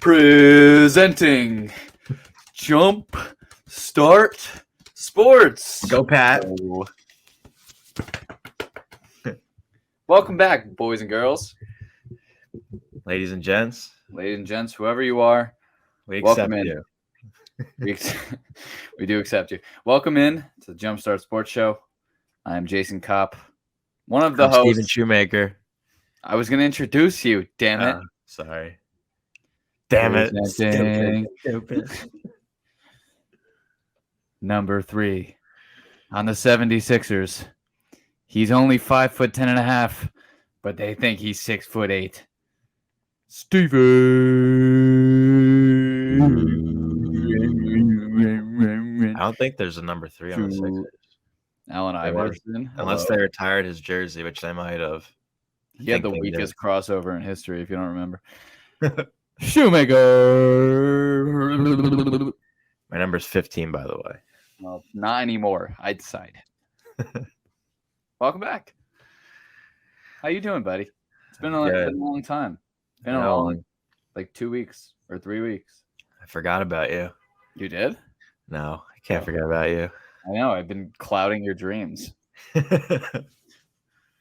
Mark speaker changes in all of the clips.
Speaker 1: Presenting JumpStart Sports.
Speaker 2: Go, Pat.
Speaker 1: Welcome back, boys and girls,
Speaker 2: Ladies and gents,
Speaker 1: whoever you are.
Speaker 2: we
Speaker 1: Welcome
Speaker 2: accept
Speaker 1: in.
Speaker 2: you.
Speaker 1: We do accept you. Welcome in to the JumpStart Sports Show. I'm Jason Kopp, one of the
Speaker 2: I'm
Speaker 1: hosts.
Speaker 2: Steven Shoemaker.
Speaker 1: I was going to introduce you, damn it.
Speaker 2: Sorry. Damn it.
Speaker 1: Presenting
Speaker 2: Stupid.
Speaker 1: number 3 on the 76ers. He's only 5'10.5", but they think he's 6'8". Steven.
Speaker 2: I don't think there's a number 3 on the Sixers.
Speaker 1: Allen Iverson.
Speaker 2: Unless they retired his jersey, which they might have.
Speaker 1: He had the weakest crossover in history, if you don't remember. Shoemaker.
Speaker 2: My number's 15, by the way.
Speaker 1: Well, not anymore. I decided. Welcome back. How you doing, buddy? It's been a long time. Been a long, like 2 weeks or 3 weeks.
Speaker 2: I forgot about you.
Speaker 1: You did?
Speaker 2: No, I can't forget about you.
Speaker 1: I know. I've been clouding your dreams.
Speaker 2: My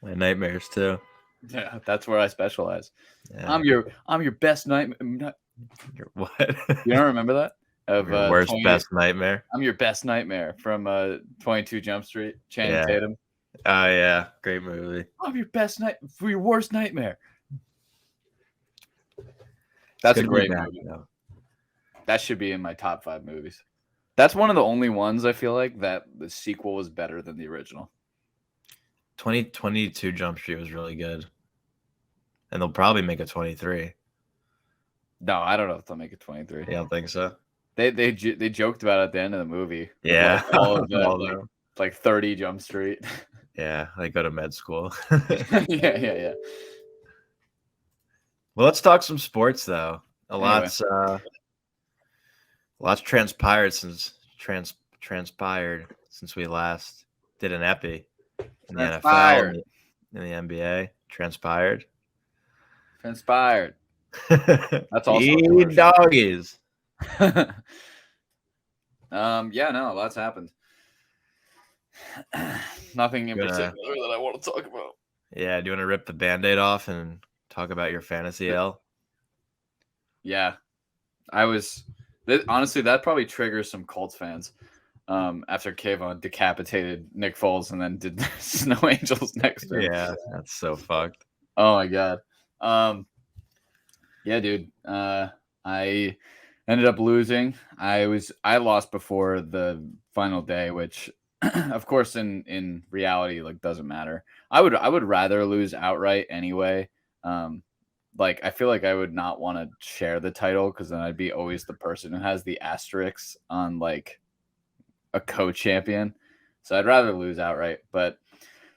Speaker 2: nightmares too.
Speaker 1: Yeah, that's where I specialize.
Speaker 2: Yeah.
Speaker 1: I'm your best nightmare.
Speaker 2: What?
Speaker 1: You don't remember that? Of
Speaker 2: your worst best nightmare.
Speaker 1: I'm your best nightmare from 22 Jump Street. Channing Tatum.
Speaker 2: Oh yeah, great movie.
Speaker 1: I'm your best for your worst nightmare. That's a great movie.
Speaker 2: Though.
Speaker 1: That should be in my top 5 movies. That's one of the only ones I feel like that the sequel was better than the original.
Speaker 2: 2022 Jump Street was really good. And they'll probably make a 23.
Speaker 1: No, I don't know if they'll make a 23.
Speaker 2: You don't think so?
Speaker 1: They joked about it at the end of the movie.
Speaker 2: Yeah.
Speaker 1: Like all of them, like 30 Jump Street.
Speaker 2: Yeah, they go to med school.
Speaker 1: Yeah.
Speaker 2: Well, let's talk some sports though. A lot's transpired since we last did an epi in the NFL, in the NBA. Transpired.
Speaker 1: That's also
Speaker 2: doggies.
Speaker 1: Yeah, no, lots happened. Nothing in particular that I want to talk about.
Speaker 2: Yeah, do you want to rip the Band-Aid off and talk about your fantasy L?
Speaker 1: Yeah. Honestly, that probably triggers some Colts fans. After Kayvon decapitated Nick Foles and then did the Snow Angels next to him.
Speaker 2: Yeah, that's so fucked.
Speaker 1: Oh my god. Yeah, dude. I ended up losing. I lost before the final day, which of course in reality like doesn't matter. I would rather lose outright anyway. Like I feel like I would not want to share the title because then I'd be always the person who has the asterisks on like a co-champion. So I'd rather lose outright. But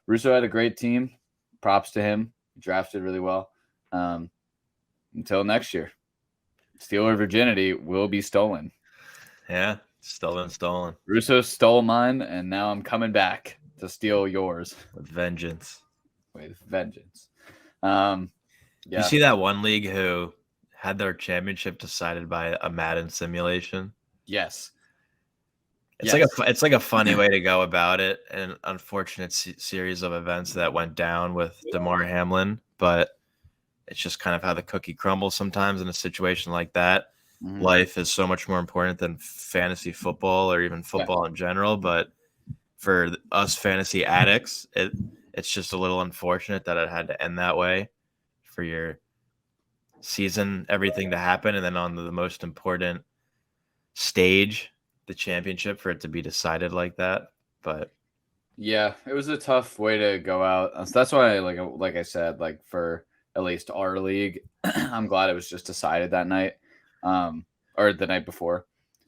Speaker 1: Russo had a great team. Props to him. He drafted really well. Until next year. Steeler virginity will be stolen.
Speaker 2: Yeah, stolen.
Speaker 1: Russo stole mine, and now I'm coming back to steal yours.
Speaker 2: With vengeance.
Speaker 1: Yeah.
Speaker 2: You see that one league who had their championship decided by a Madden simulation?
Speaker 1: Yes.
Speaker 2: It's like a funny way to go about it, an unfortunate series of events that went down with Demar Hamlin, but it's just kind of how the cookie crumbles sometimes in a situation like that. Mm-hmm. Life is so much more important than fantasy football or even football in general. But for us fantasy addicts, it's just a little unfortunate that it had to end that way for your season, everything to happen. And then on the most important stage, the championship, for it to be decided like that. But
Speaker 1: yeah, it was a tough way to go out. So that's why, like I said, like for at least our league, I'm glad it was just decided that night, or the night before.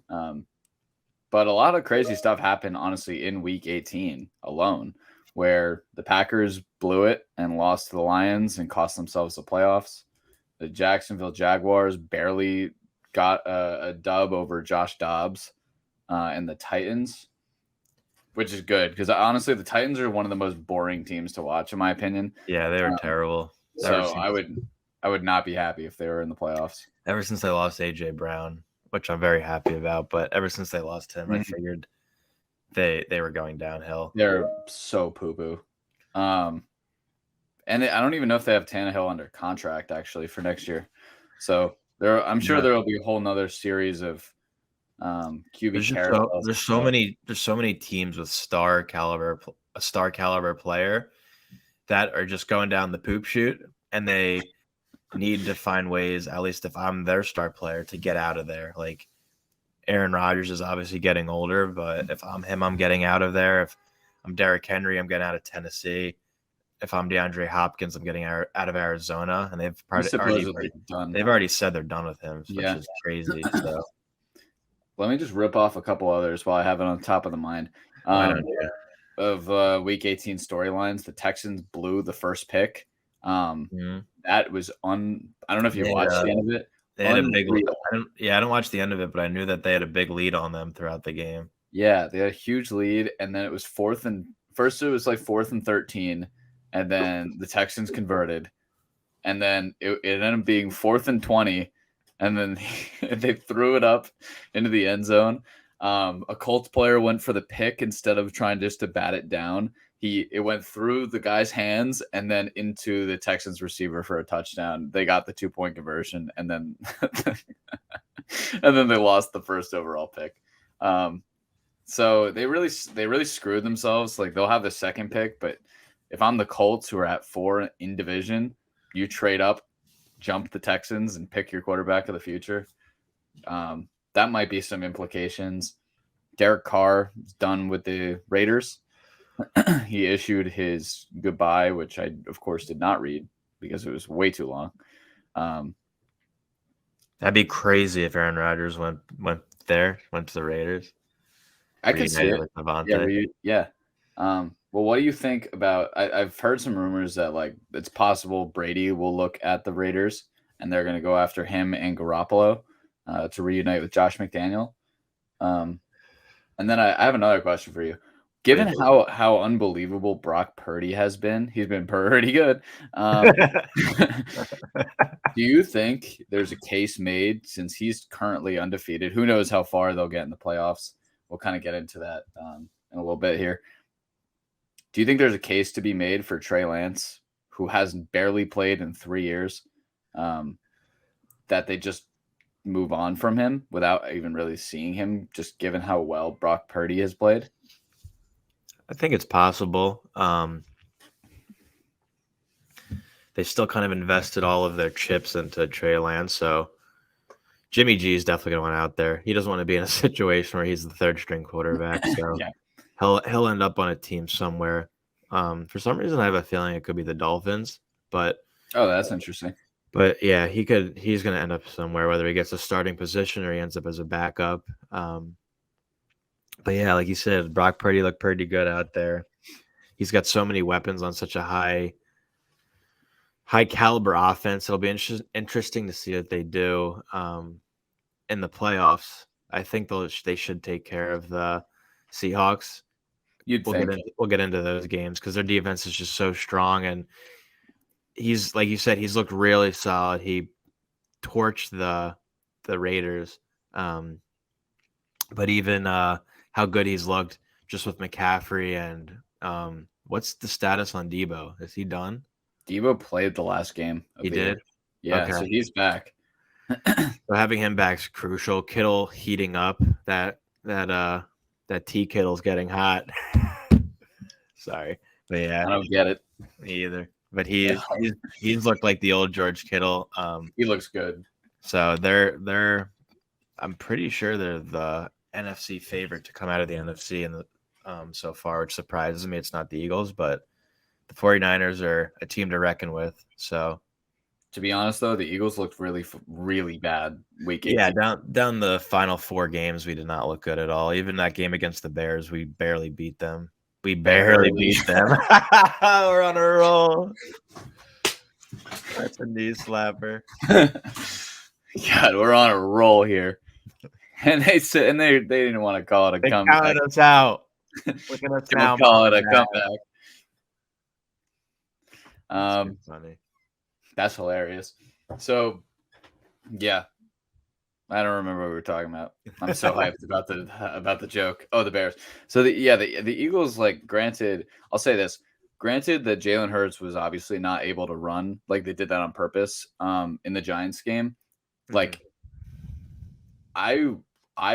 Speaker 1: But a lot of crazy stuff happened, honestly, in week 18 alone, where the Packers blew it and lost to the Lions and cost themselves the playoffs. The Jacksonville Jaguars barely got a dub over Josh Dobbs and the Titans, which is good because honestly, the Titans are one of the most boring teams to watch, in my opinion.
Speaker 2: Yeah, they were terrible.
Speaker 1: So I would not be happy if they were in the playoffs.
Speaker 2: Ever since they lost AJ Brown, which I'm very happy about, but ever since they lost him, I figured they were going downhill.
Speaker 1: They're so poo-poo. And I don't even know if they have Tannehill under contract actually for next year. So I'm sure there will be a whole nother series of QB carousels.
Speaker 2: There's so many teams with a star caliber player that are just going down the poop chute, and they need to find ways, at least if I'm their star player, to get out of there. Like Aaron Rodgers is obviously getting older, but if I'm him, I'm getting out of there. If I'm Derrick Henry, I'm getting out of Tennessee. If I'm DeAndre Hopkins, I'm getting out of Arizona, and they've already said they're done with him, which is crazy. So
Speaker 1: let me just rip off a couple others while I have it on top of the mind. Of Week 18 storylines, the Texans blew the first pick. That was I don't know if you watched the end of it.
Speaker 2: They had a big lead. I don't watch the end of it, but I knew that they had a big lead on them throughout the game.
Speaker 1: Yeah, they had a huge lead, and then it was first it was like 4th and 13. And then the Texans converted, and then it ended up being 4th and 20, and then they threw it up into the end zone. A Colts player went for the pick instead of trying just to bat it down. It went through the guy's hands and then into the Texans receiver for a touchdown. They got the 2-point conversion, and then and then they lost the first overall pick. So they really screwed themselves. Like, they'll have the second pick, but if I'm the Colts, who are at 4 in division, you trade up, jump the Texans, and pick your quarterback of the future. That might be some implications. Derek Carr is done with the Raiders. He issued his goodbye, which I, of course, did not read because it was way too long.
Speaker 2: That'd be crazy if Aaron Rodgers went to the Raiders.
Speaker 1: I could see it. Yeah. Well, what do you think about? I've heard some rumors that, like, it's possible Brady will look at the Raiders and they're going to go after him and Garoppolo to reunite with Josh McDaniel. And then I have another question for you. Given how unbelievable Brock Purdy has been, he's been pretty good. Do you think there's a case made, since he's currently undefeated? Who knows how far they'll get in the playoffs? We'll kind of get into that in a little bit here. Do you think there's a case to be made for Trey Lance, who has barely played in 3 years, that they just move on from him without even really seeing him, just given how well Brock Purdy has played?
Speaker 2: I think it's possible. They still kind of invested all of their chips into Trey Lance, so Jimmy G is definitely going to want out there. He doesn't want to be in a situation where he's the third string quarterback, so yeah. He'll end up on a team somewhere. For some reason, I have a feeling it could be the Dolphins, but
Speaker 1: that's interesting.
Speaker 2: But yeah, he's going to end up somewhere, whether he gets a starting position or he ends up as a backup. But yeah, like you said, Brock Purdy looked pretty good out there. He's got so many weapons on such a high caliber offense. It'll be interesting to see what they do in the playoffs. I think they should take care of the Seahawks. We'll get into those games because their defense is just so strong, and he's, like you said, he's looked really solid. He torched the Raiders, but even how good he's looked just with McCaffrey and what's the status on Debo? Is he done?
Speaker 1: Debo played the last game.
Speaker 2: He did?
Speaker 1: Yeah, okay. So he's back.
Speaker 2: So having him back is crucial. Kittle heating up. That T Kittle's getting hot. Sorry, but yeah,
Speaker 1: I don't get it.
Speaker 2: Me either. But he's looked like the old George Kittle.
Speaker 1: He looks good.
Speaker 2: So they're I'm pretty sure they're the NFC favorite to come out of the NFC in the so far, which surprises me. It's not the Eagles, but the 49ers are a team to reckon with. So,
Speaker 1: to be honest, though, the Eagles looked really, really bad week 18.
Speaker 2: Yeah, down the final 4 games, we did not look good at all. Even that game against the Bears, we barely beat them. We're on a roll. That's a knee slapper.
Speaker 1: God, we're on a roll here. And they didn't want to call it a comeback.
Speaker 2: They counted us out. Look at us now.
Speaker 1: Call it a comeback.
Speaker 2: Funny.
Speaker 1: That's hilarious. So, yeah, I don't remember what we were talking about. I'm so hyped about the joke. Oh, the Bears. So the Eagles, like, granted, I'll say this. Granted that Jalen Hurts was obviously not able to run, like they did that on purpose in the Giants game. Like I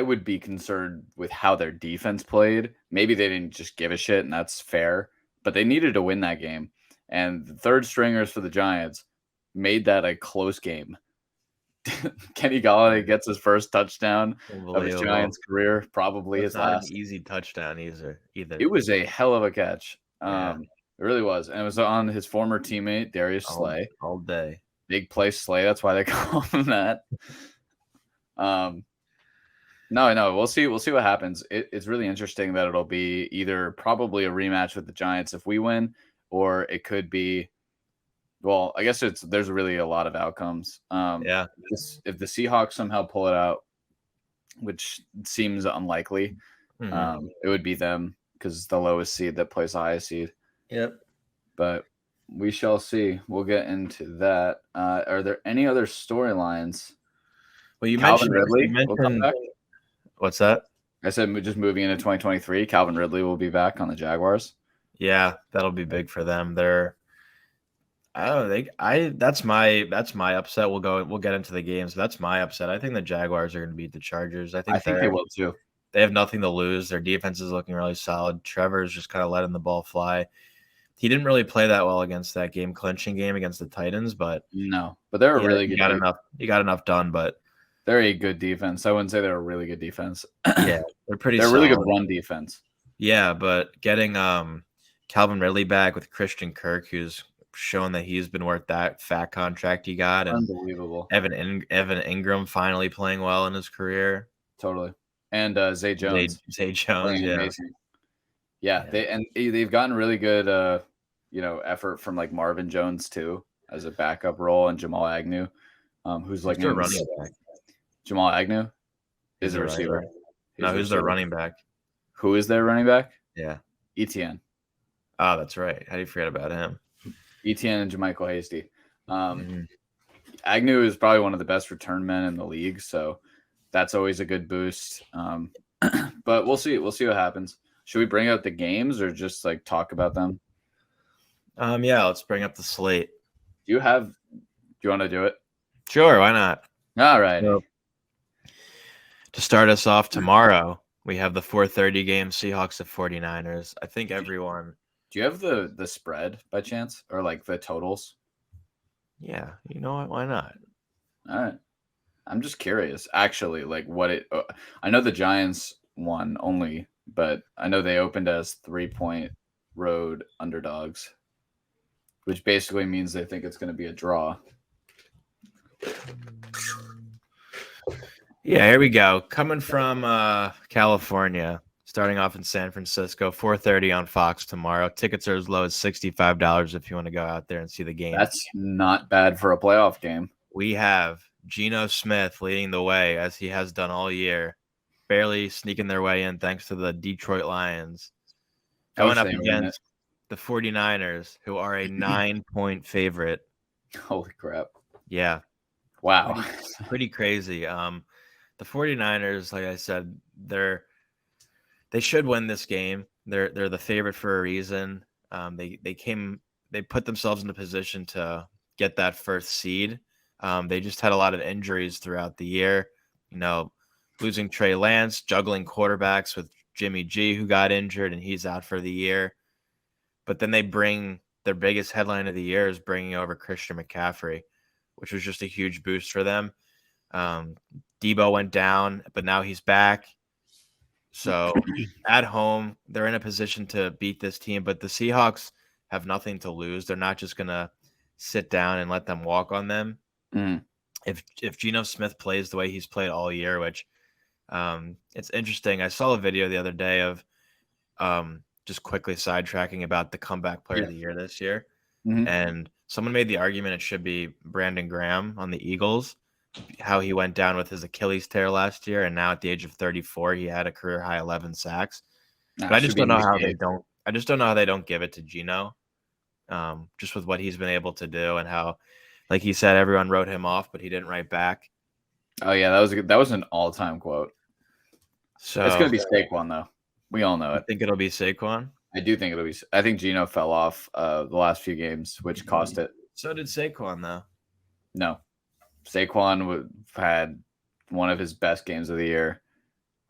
Speaker 1: would be concerned with how their defense played. Maybe they didn't just give a shit, and that's fair. But they needed to win that game. And the third stringers for the Giants made that a close game. Kenny Galladay gets his first touchdown of his Giants career, probably
Speaker 2: It's
Speaker 1: his
Speaker 2: not
Speaker 1: last.
Speaker 2: an easy touchdown either.
Speaker 1: It was a hell of a catch.
Speaker 2: Yeah.
Speaker 1: It really was. And it was on his former teammate, Darius Slay.
Speaker 2: All day.
Speaker 1: Big play Slay. That's why they call him that. No, we'll see. We'll see what happens. It's really interesting that it'll be either probably a rematch with the Giants if we win, or it could be. Well, I guess there's really a lot of outcomes.
Speaker 2: Yeah.
Speaker 1: If the Seahawks somehow pull it out, which seems unlikely, it would be them because the lowest seed that plays the highest seed.
Speaker 2: Yep.
Speaker 1: But we shall see. We'll get into that. Are there any other storylines?
Speaker 2: Well, you
Speaker 1: Calvin
Speaker 2: mentioned
Speaker 1: Ridley will come back.
Speaker 2: What's that?
Speaker 1: I said just moving into 2023, Calvin Ridley will be back on the Jaguars.
Speaker 2: Yeah, that'll be big for them. I don't think that's my upset. We'll get into the games. That's my upset. I think the Jaguars are going to beat the Chargers. I think
Speaker 1: they will too.
Speaker 2: They have nothing to lose. Their defense is looking really solid. Trevor's just kind of letting the ball fly. He didn't really play that well against that clinching game against the Titans, but
Speaker 1: they're a really good.
Speaker 2: He got enough done, but
Speaker 1: they're a good defense. I wouldn't say they're a really good defense.
Speaker 2: Yeah, they're pretty.
Speaker 1: They're really good run defense.
Speaker 2: Yeah, but getting Calvin Ridley back with Christian Kirk, who's shown that he's been worth that fat contract he got, and
Speaker 1: unbelievable.
Speaker 2: Evan Ingram finally playing well in his career.
Speaker 1: Totally. And Zay Jones.
Speaker 2: Zay Jones, yeah.
Speaker 1: Amazing. Yeah, they've gotten really good effort from like Marvin Jones too as a backup role, and Jamal Agnew, who's like
Speaker 2: their running back.
Speaker 1: Jamal Agnew is a receiver.
Speaker 2: No, who's their running back?
Speaker 1: Who is their running back?
Speaker 2: Yeah.
Speaker 1: Etienne.
Speaker 2: Oh, that's right. How do you forget about him?
Speaker 1: Etienne and Jermichael Hasty. Agnew is probably one of the best return men in the league, so that's always a good boost. But we'll see. We'll see what happens. Should we bring out the games or just like talk about them?
Speaker 2: Yeah, let's bring up the slate.
Speaker 1: Do you want to do it?
Speaker 2: Sure, why not?
Speaker 1: All right.
Speaker 2: So, to start us off tomorrow, we have the 4:30 game, Seahawks at 49ers. I think everyone.
Speaker 1: Do you have the spread by chance or like the totals?
Speaker 2: Yeah, you know what? Why not?
Speaker 1: All right. I'm just curious, actually, like what it. I know the Giants won only, but I know they opened as 3-point road underdogs, which basically means they think it's going to be a draw.
Speaker 2: Yeah, here we go. Coming from California, starting off in San Francisco, 4:30 on Fox tomorrow. Tickets are as low as $65 if you want to go out there and see the game.
Speaker 1: That's not bad for a playoff game.
Speaker 2: We have Geno Smith leading the way, as he has done all year, barely sneaking their way in thanks to the Detroit Lions. Going up against the 49ers, who are a 9-point favorite.
Speaker 1: Holy crap.
Speaker 2: Yeah.
Speaker 1: Wow.
Speaker 2: Pretty crazy. The 49ers, like I said, they should win this game. They're the favorite for a reason. They put themselves in a position to get that first seed. They just had a lot of injuries throughout the year. Losing Trey Lance, juggling quarterbacks with Jimmy G, who got injured, and he's out for the year. But then they bring their biggest headline of the year is bringing over Christian McCaffrey, which was just a huge boost for them. Debo went down, but now he's back. So at home, they're in a position to beat this team, but the Seahawks have nothing to lose. They're not just going to sit down and let them walk on them. If Geno Smith plays the way he's played all year, which it's interesting. I saw a video the other day of just quickly sidetracking about the comeback player of the year this year. And someone made the argument it should be Brandon Graham on the Eagles, how he went down with his Achilles tear last year, and now at the age of 34, he had a career high 11 sacks. But I just don't know how they don't. I just don't know how they don't give it to Geno, just with what he's been able to do and how Like he said, everyone wrote him off, but he didn't write back.
Speaker 1: Oh yeah, that was an all-time quote.
Speaker 2: So
Speaker 1: It's gonna be Saquon though. We all know
Speaker 2: I
Speaker 1: it.
Speaker 2: think it'll be Saquon.
Speaker 1: I do think it'll be. I think Geno fell off the last few games, which cost it.
Speaker 2: So did Saquon though.
Speaker 1: No, Saquon had one of his best games of the year.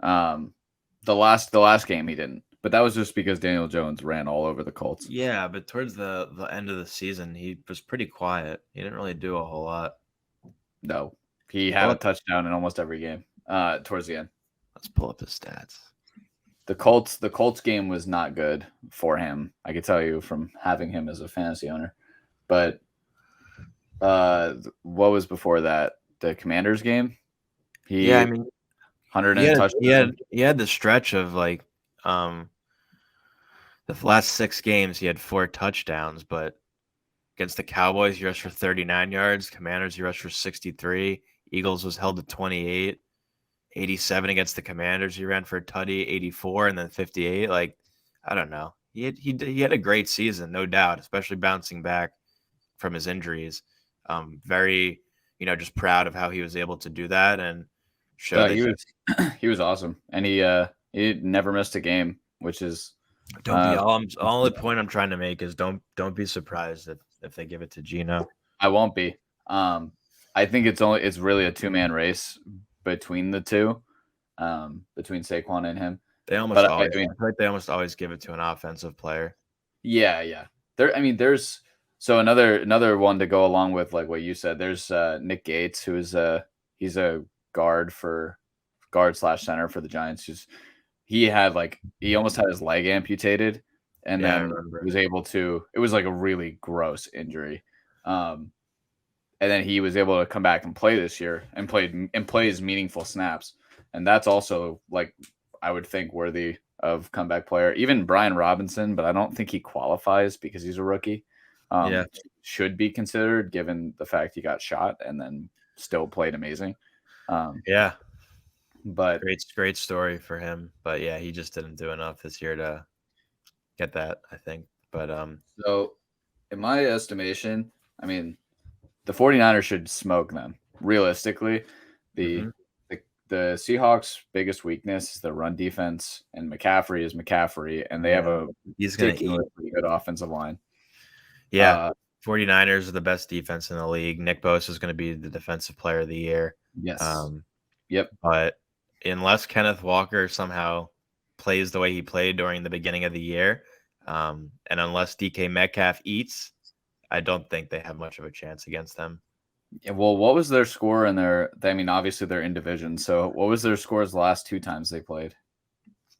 Speaker 1: The last game he didn't, but that was just because Daniel Jones ran all over the Colts.
Speaker 2: Yeah, but towards the end of the season, he was pretty quiet. He didn't really do a whole lot.
Speaker 1: No, he had a touchdown in almost every game. Towards the end,
Speaker 2: let's pull up his stats.
Speaker 1: The Colts game was not good for him. I could tell you from having him as a fantasy owner. But what was before that? The Commanders game.
Speaker 2: Yeah, I mean,
Speaker 1: 100 and touchdown.
Speaker 2: He had the stretch of like the last 6 games he had 4 touchdowns, but against the Cowboys he rushed for 39 yards, Commanders he rushed for 63, Eagles was held to 28, 87 against the Commanders he ran for a tutty, 84, and then 58. Like, I don't know. He had a great season, no doubt, especially bouncing back from his injuries. Very, just proud of how he was able to do that and show that
Speaker 1: he was awesome, and he never missed a game, which is
Speaker 2: the only point I'm trying to make is don't be surprised if they give it to Geno.
Speaker 1: I won't be. I think it's really a 2-man race between the two, between Saquon and him.
Speaker 2: They almost always, I feel like they almost always give it to an offensive player.
Speaker 1: Yeah. There's so another one to go along with like what you said. There's Nick Gates, who is he's a guard / center for the Giants. He almost had his leg amputated, and then was able to. It was like a really gross injury, and then he was able to come back and play this year and plays meaningful snaps, and that's also like I would think worthy of comeback player. Even Brian Robinson, but I don't think he qualifies because he's a rookie. Should be considered given the fact he got shot and then still played amazing. But
Speaker 2: great story for him. But yeah, he just didn't do enough this year to get that, I think. But
Speaker 1: so in my estimation, I mean, the 49ers should smoke them. Realistically, the Seahawks' biggest weakness is the run defense, and McCaffrey is McCaffrey, and they have a pretty good offensive line.
Speaker 2: Yeah, 49ers are the best defense in the league. Nick Bosa is going to be the defensive player of the year.
Speaker 1: Yes.
Speaker 2: Yep. But unless Kenneth Walker somehow plays the way he played during the beginning of the year, and unless DK Metcalf eats, I don't think they have much of a chance against them.
Speaker 1: Yeah, well, what was their score in I mean, obviously they're in division. So what was their scores the last 2 times they played?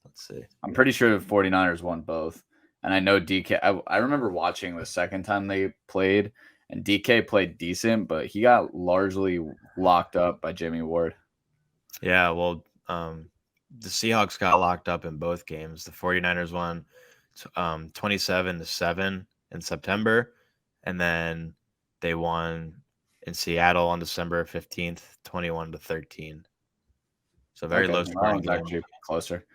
Speaker 2: Let's see.
Speaker 1: I'm pretty sure the 49ers won both. And I know DK, I remember watching the second time they played, and DK played decent, but he got largely locked up by Jimmy Ward.
Speaker 2: Yeah, well, the Seahawks got locked up in both games. The 49ers won 27-7 in September, and then they won in Seattle on December 15th, 21-13. So very low scoring game.
Speaker 1: Actually closer.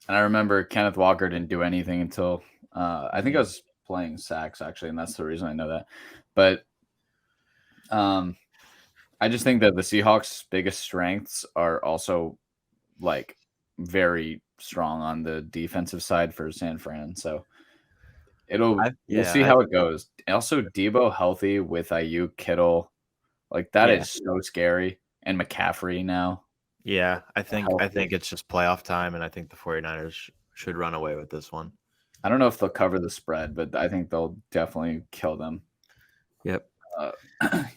Speaker 1: And I remember Kenneth Walker didn't do anything until I think I was playing sacks actually, and that's the reason I know that. But I just think that the Seahawks' biggest strengths are also like very strong on the defensive side for San Fran. So we'll see how it goes. Also, Debo healthy with Ayuk, Kittle, like that is so scary, and McCaffrey now.
Speaker 2: Yeah, I think it's just playoff time, and I think the 49ers should run away with this one.
Speaker 1: I don't know if they'll cover the spread, but I think they'll definitely kill them.
Speaker 2: Yep.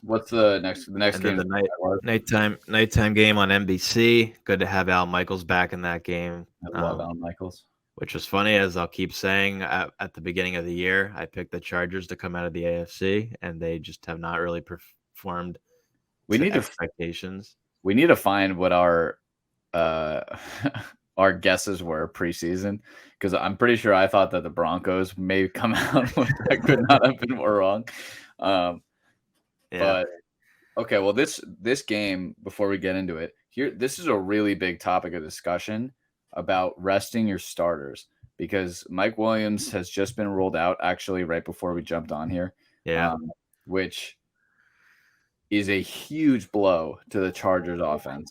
Speaker 1: What's the next game?
Speaker 2: The nighttime game on NBC. Good to have Al Michaels back in that game.
Speaker 1: I love Al Michaels.
Speaker 2: Which was funny, as I'll keep saying at the beginning of the year, I picked the Chargers to come out of the AFC, and they just have not really performed. We need expectations.
Speaker 1: We need to find what our our guesses were preseason, because I'm pretty sure I thought that the Broncos may come out. That could not have been more wrong. But okay, well this game, before we get into it, this is a really big topic of discussion about resting your starters, because Mike Williams has just been ruled out actually right before we jumped on here.
Speaker 2: Yeah.
Speaker 1: which is a huge blow to the Chargers offense.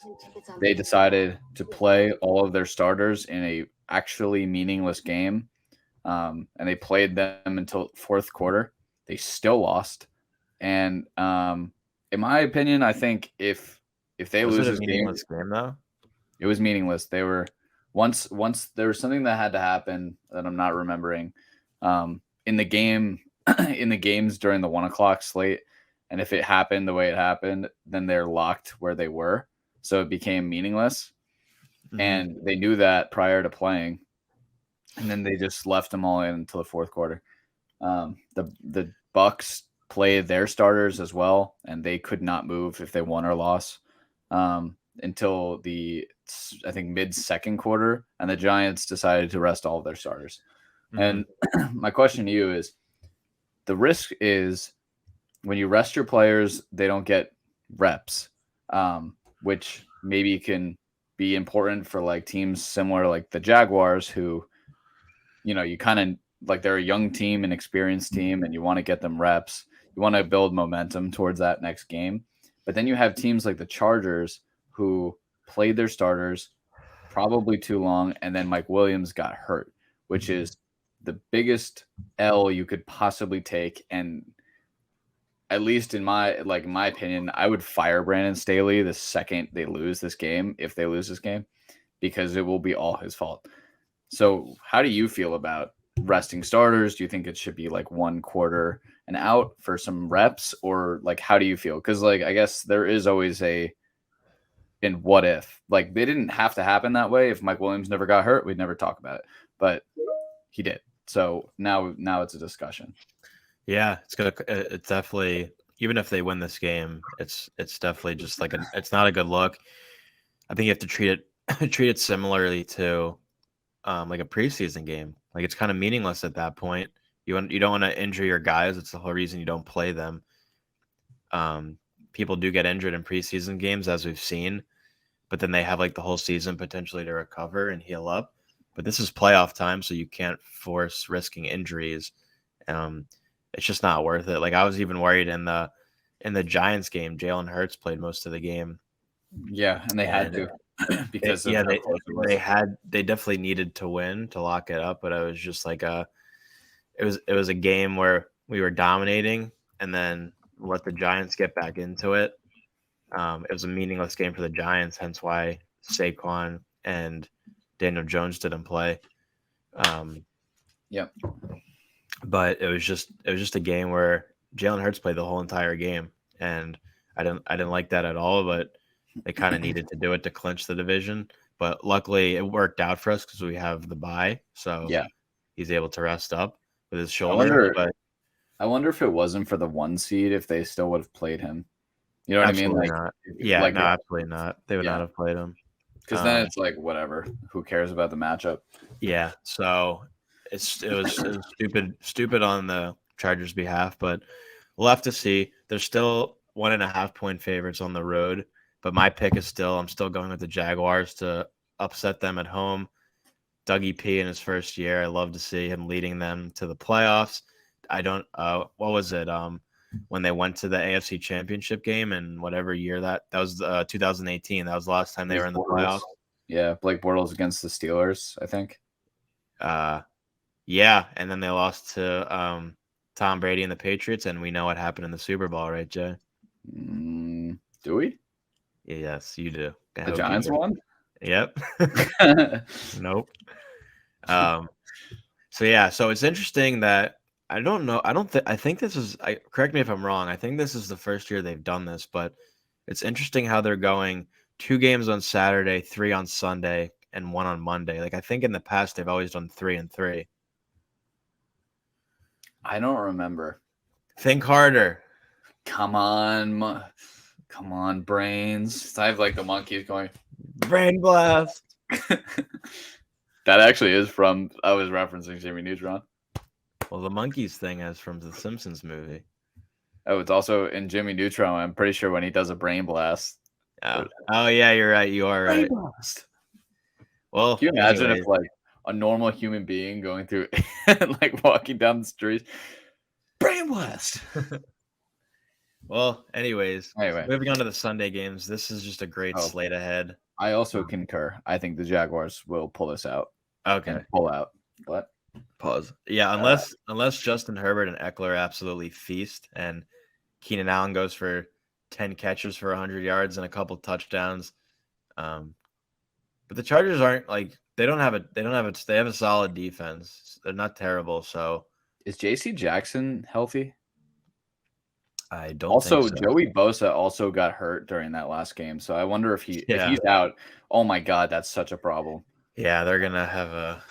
Speaker 1: They decided to play all of their starters in a actually meaningless game, and they played them until fourth quarter. They still lost, and in my opinion, I think if they lose this game,
Speaker 2: though?
Speaker 1: it was meaningless. They were once there was something that had to happen that I'm not remembering in the game in the games during the 1:00 slate. And if it happened the way it happened, then they're locked where they were. So it became meaningless. Mm-hmm. And they knew that prior to playing. And then they just left them all in until the fourth quarter. The Bucks played their starters as well, and they could not move if they won or lost until I think mid-second quarter. And the Giants decided to rest all of their starters. Mm-hmm. And my question to you is, the risk is, when you rest your players, they don't get reps, which maybe can be important for like teams similar like the Jaguars, who, you kind of like, they're a young team, an experienced team, and you want to get them reps. You want to build momentum towards that next game. But then you have teams like the Chargers who played their starters probably too long, and then Mike Williams got hurt, which is the biggest L you could possibly take. And at least in my opinion, I would fire Brandon Staley the second they lose this game, if they lose this game, because it will be all his fault. So how do you feel about resting starters? Do you think it should be like 1 quarter and out for some reps, or like, how do you feel? Because like, I guess there is always in what if, like, they didn't have to happen that way. If Mike Williams never got hurt, we'd never talk about it, but he did. So now it's a discussion.
Speaker 2: Yeah, it's definitely, even if they win this game, it's definitely just like it's not a good look. I think you have to treat it similarly to like a preseason game. Like, it's kind of meaningless at that point. You don't want to injure your guys. It's the whole reason you don't play them. People do get injured in preseason games, as we've seen, but then they have like the whole season potentially to recover and heal up. But this is playoff time, so you can't force risking injuries. It's just not worth it. Like, I was even worried in the Giants game, Jalen Hurts played most of the game.
Speaker 1: Yeah, and they had to because
Speaker 2: they definitely needed to win to lock it up. But I was just like, it was a game where we were dominating, and then let the Giants get back into it. It was a meaningless game for the Giants, hence why Saquon and Daniel Jones didn't play.
Speaker 1: Yep.
Speaker 2: But it was just a game where Jalen Hurts played the whole entire game, and I didn't like that at all. But they kind of needed to do it to clinch the division. But luckily, it worked out for us because we have the bye, so
Speaker 1: yeah,
Speaker 2: he's able to rest up with his shoulder.
Speaker 1: I wonder if it wasn't for the 1 seed, if they still would have played him. You know what I mean? Like,
Speaker 2: not. Yeah, no, absolutely not. They would not have played him.
Speaker 1: Because then it's like, whatever. Who cares about the matchup?
Speaker 2: Yeah. So it was stupid on the Chargers' behalf, but we'll have to see. They're still 1.5 point favorites on the road, but my pick is I'm still going with the Jaguars to upset them at home. Dougie P in his first year, I love to see him leading them to the playoffs. I don't. What was it? When they went to the AFC Championship game in whatever year that was 2018. That was the last time they were in the playoffs.
Speaker 1: Yeah, Blake Bortles against the Steelers, I think.
Speaker 2: Yeah, and then they lost to Tom Brady and the Patriots, and we know what happened in the Super Bowl, right, Jay?
Speaker 1: Do we?
Speaker 2: Yes, you do.
Speaker 1: The Giants won?
Speaker 2: Yep. Nope. So yeah, so it's interesting that I don't know. I think this is. Correct me if I'm wrong. I think this is the first year they've done this, but it's interesting how they're going 2 games on Saturday, 3 on Sunday, and 1 on Monday. Like, I think in the past they've always done 3 and 3.
Speaker 1: I don't remember.
Speaker 2: Think harder.
Speaker 1: Come on, brains. I have like the monkeys going.
Speaker 2: Brain blast.
Speaker 1: That actually is from. I was referencing Jimmy Neutron.
Speaker 2: Well, the monkeys thing is from the Simpsons movie.
Speaker 1: Oh, it's also in Jimmy Neutron. I'm pretty sure when he does a brain blast.
Speaker 2: Oh yeah, you're right. You are right.
Speaker 1: Brain blast.
Speaker 2: Well,
Speaker 1: can you imagine if like a normal human being going through, like walking down the street, brain blast?
Speaker 2: Well, anyways,
Speaker 1: Anyway,
Speaker 2: moving on to the Sunday games. This is just a great
Speaker 1: oh,
Speaker 2: slate ahead.
Speaker 1: I also concur. I think the Jaguars will pull this out
Speaker 2: Okay.
Speaker 1: and pull out. What?
Speaker 2: Pause. Yeah,
Speaker 1: Uh,
Speaker 2: unless Justin Herbert and Eckler absolutely feast and Keenan Allen goes for 10 catches for 100 yards and a couple touchdowns. But the Chargers aren't like they have a solid defense. They're not terrible, so
Speaker 1: is J.C. Jackson healthy?
Speaker 2: I don't think
Speaker 1: Also,
Speaker 2: so.
Speaker 1: Joey Bosa also got hurt during that last game, so I wonder if he's out. Oh my God, that's such a problem.
Speaker 2: Yeah, they're gonna have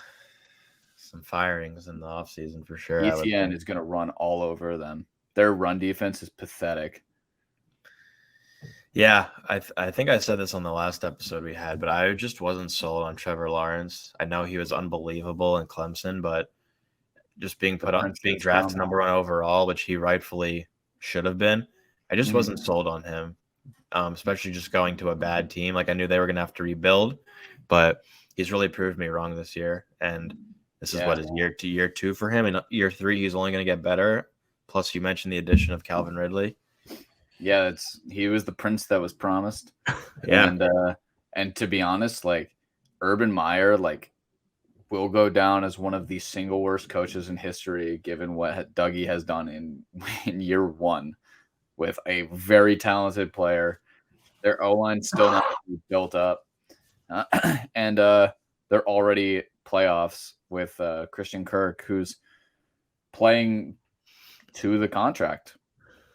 Speaker 2: some firings in the offseason for sure.
Speaker 1: ETN is going to run all over them. Their run defense is pathetic.
Speaker 2: Yeah, I think I said this on the last episode we had, but I just wasn't sold on Trevor Lawrence. I know he was unbelievable in Clemson, but just being drafted number 1 overall, which he rightfully should have been, I just wasn't sold on him. Especially just going to a bad team. Like I knew they were going to have to rebuild, but he's really proved me wrong this year. And this is what is year 2 for him. And year 3, he's only going to get better. Plus, you mentioned the addition of Calvin Ridley.
Speaker 1: Yeah, he was the prince that was promised.
Speaker 2: Yeah,
Speaker 1: and to be honest, like Urban Meyer, like will go down as one of the single worst coaches in history, given what Dougie has done in year 1 with a very talented player. Their O-line still not built up, and they're already playoffs with Christian Kirk, who's playing to the contract.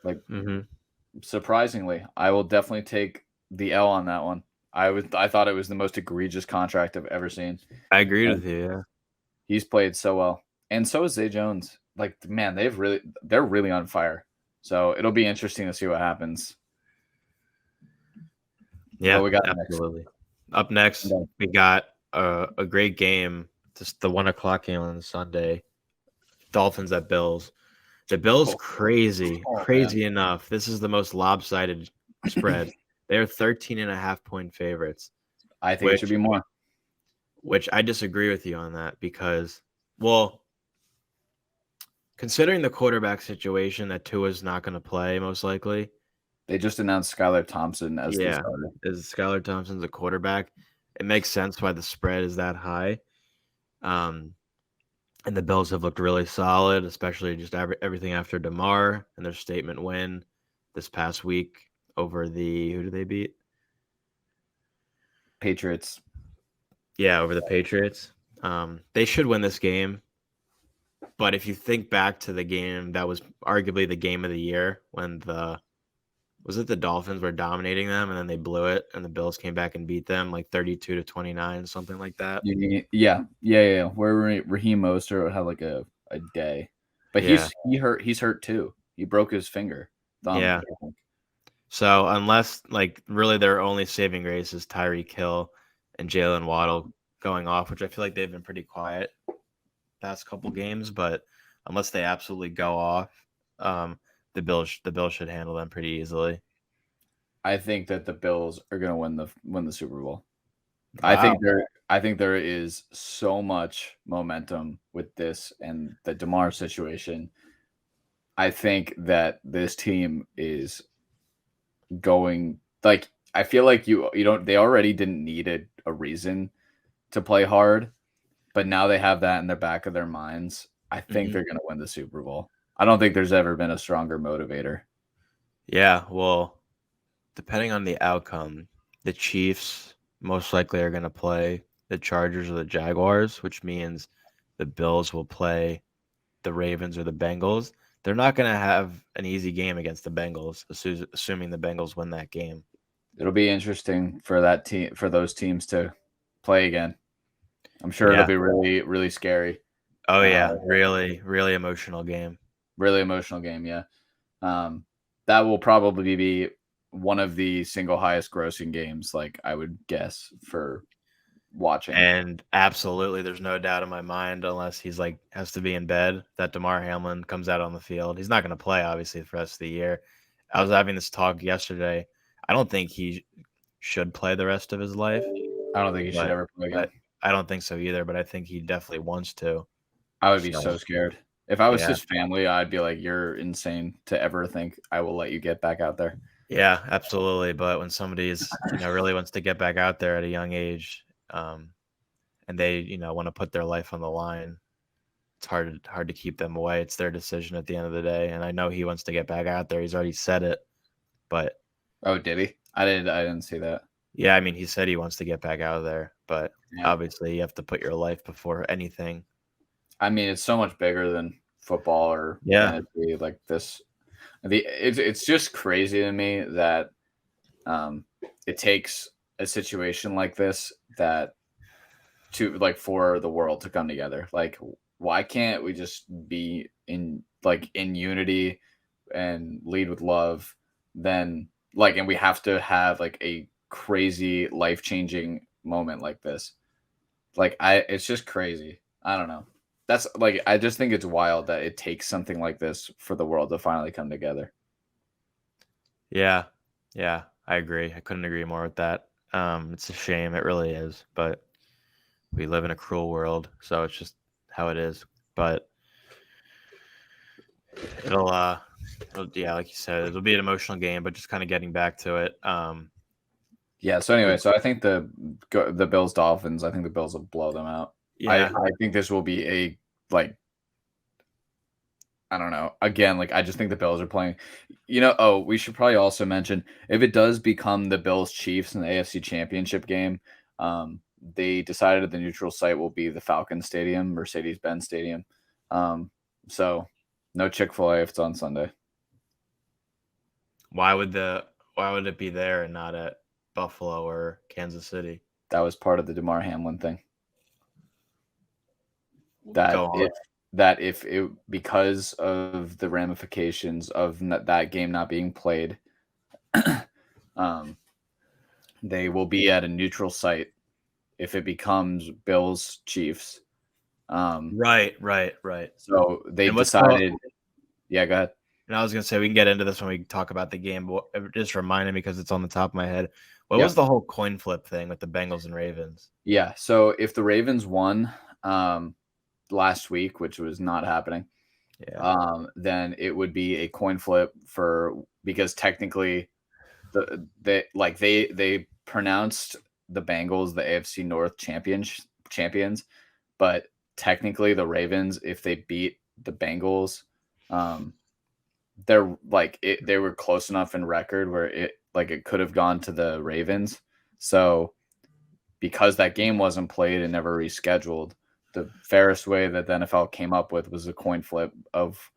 Speaker 1: Like surprisingly, I will definitely take the L on that one. I thought it was the most egregious contract I've ever seen.
Speaker 2: I agreed with you. Yeah,
Speaker 1: he's played so well, and so is Zay Jones. Like man, they're really on fire. So it'll be interesting to see what happens.
Speaker 2: Yeah, we got absolutely. Up next, we got a great game. Just the 1 o'clock game on Sunday. Dolphins at Bills. The Bills crazy enough. This is the most lopsided spread. They're 13.5-point favorites.
Speaker 1: I think it should be more.
Speaker 2: Which I disagree with you on that because, well, considering the quarterback situation that Tua's not going to play most likely.
Speaker 1: They just announced Skylar Thompson as the starter.
Speaker 2: Is Skylar Thompson's a quarterback? It makes sense why the spread is that high. And the Bills have looked really solid, especially just everything after Demar and their statement win this past week over who did they beat?
Speaker 1: Patriots.
Speaker 2: Yeah, over the Patriots. They should win this game. But if you think back to the game that was arguably the game of the year when was it the Dolphins were dominating them and then they blew it and the Bills came back and beat them like 32-29, something like that?
Speaker 1: Yeah. Where Raheem Mostert had like a day. But he's hurt too. He broke his finger.
Speaker 2: Yeah. So unless like really their only saving grace is Tyreek Hill and Jalen Waddle going off, which I feel like they've been pretty quiet past couple games, but unless they absolutely go off, the Bills should handle them pretty easily.
Speaker 1: I think that the Bills are going to win the Super Bowl. Wow. I think there is so much momentum with this and the Demar situation. I think that this team is going like I feel like they already didn't need a reason to play hard, but now they have that in the back of their minds. I think they're going to win the Super Bowl. I don't think there's ever been a stronger motivator.
Speaker 2: Yeah, well, depending on the outcome, the Chiefs most likely are going to play the Chargers or the Jaguars, which means the Bills will play the Ravens or the Bengals. They're not going to have an easy game against the Bengals, assuming the Bengals win that game.
Speaker 1: It'll be interesting for those teams to play again. I'm sure it'll be really, really scary.
Speaker 2: Oh yeah, really, really emotional game.
Speaker 1: Really emotional game, yeah. That will probably be one of the single highest grossing games, like I would guess, for watching.
Speaker 2: And absolutely, there's no doubt in my mind, unless he's like has to be in bed, that Damar Hamlin comes out on the field. He's not going to play, obviously, for the rest of the year. I was having this talk yesterday. I don't think he should play the rest of his life.
Speaker 1: I don't think he should ever play again.
Speaker 2: I don't think so either, but I think he definitely wants to.
Speaker 1: I would be so scared. If I was his family, I'd be like, "You're insane to ever think I will let you get back out there."
Speaker 2: Yeah, absolutely. But when somebody is, really wants to get back out there at a young age, and they, want to put their life on the line, it's hard to keep them away. It's their decision at the end of the day. And I know he wants to get back out there. He's already said it. But
Speaker 1: oh, did he? I didn't see that.
Speaker 2: Yeah, I mean, he said he wants to get back out of there, but obviously you have to put your life before anything.
Speaker 1: I mean, it's so much bigger than football or fantasy like this. It's just crazy to me that it takes a situation like this that to like for the world to come together. Like, why can't we just be in unity and lead with love? Then and we have to have like a crazy life changing moment like this. It's just crazy. I don't know. That's I just think it's wild that it takes something like this for the world to finally come together.
Speaker 2: Yeah. Yeah, I agree. I couldn't agree more with that. It's a shame. It really is. But we live in a cruel world, so it's just how it is. But it'll like you said, it'll be an emotional game, but just kind of getting back to it.
Speaker 1: Yeah. So anyway, so I think the Bills Dolphins. I think the Bills will blow them out. Yeah. I think this will be a I don't know. Again, I just think the Bills are playing. We should probably also mention if it does become the Bills Chiefs in the AFC Championship game, they decided the neutral site will be the Falcon Stadium, Mercedes-Benz Stadium. So no Chick-fil-A if it's on Sunday.
Speaker 2: Why would it be there and not at Buffalo or Kansas City?
Speaker 1: That was part of the Demar Hamlin thing. That if it, because of the ramifications of that game not being played, they will be at a neutral site if it becomes Bills Chiefs.
Speaker 2: Right.
Speaker 1: So they decided. Yeah, go ahead.
Speaker 2: And I was going to say we can get into this when we talk about the game, but it just reminded me because it's on the top of my head. What was the whole coin flip thing with the Bengals and Ravens?
Speaker 1: Yeah, so if the Ravens won last week, which was not happening, then it would be a coin flip because technically they pronounced the Bengals the AFC North champions, but technically the Ravens, if they beat the Bengals, they were close enough in record where it could have gone to the Ravens. So because that game wasn't played and never rescheduled, the fairest way that the NFL came up with was a coin flip of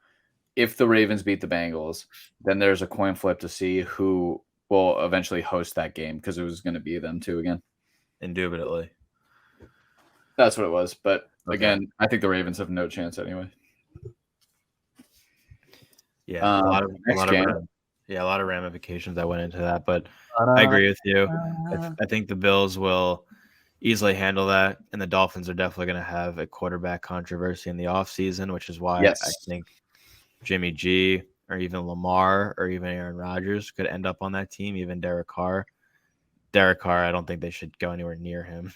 Speaker 1: if the Ravens beat the Bengals, then there's a coin flip to see who will eventually host that game because it was going to be them two again.
Speaker 2: Indubitably.
Speaker 1: That's what it was. But again, I think the Ravens have no chance anyway.
Speaker 2: Yeah, a lot of ramifications that went into that, but I agree with you. I think the Bills will easily handle that, and the Dolphins are definitely going to have a quarterback controversy in the offseason, which is why I think Jimmy G or even Lamar or even Aaron Rodgers could end up on that team, even Derek Carr. I don't think they should go anywhere near him.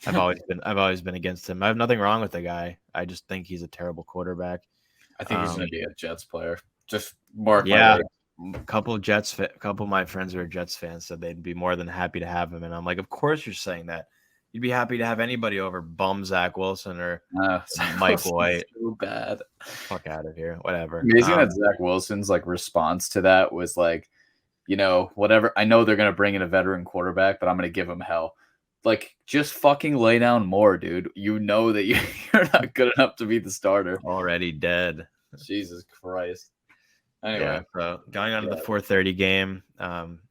Speaker 2: I've always been against him. I have nothing wrong with the guy. I just think he's a terrible quarterback.
Speaker 1: I think he's going to be a Jets player. Just mark
Speaker 2: my a couple of my friends who are Jets fans said they'd be more than happy to have him, and I'm like, of course you're saying that. You'd be happy to have anybody over bum Zach Wilson or Mike White.
Speaker 1: So bad.
Speaker 2: Fuck out of here. Whatever.
Speaker 1: Amazing that Zach Wilson's response to that was whatever. I know they're going to bring in a veteran quarterback, but I'm going to give him hell. Just fucking lay down more, dude. You know that you're not good enough to be the starter.
Speaker 2: Already dead.
Speaker 1: Jesus Christ. Anyway,
Speaker 2: so going on to the 4:30 game,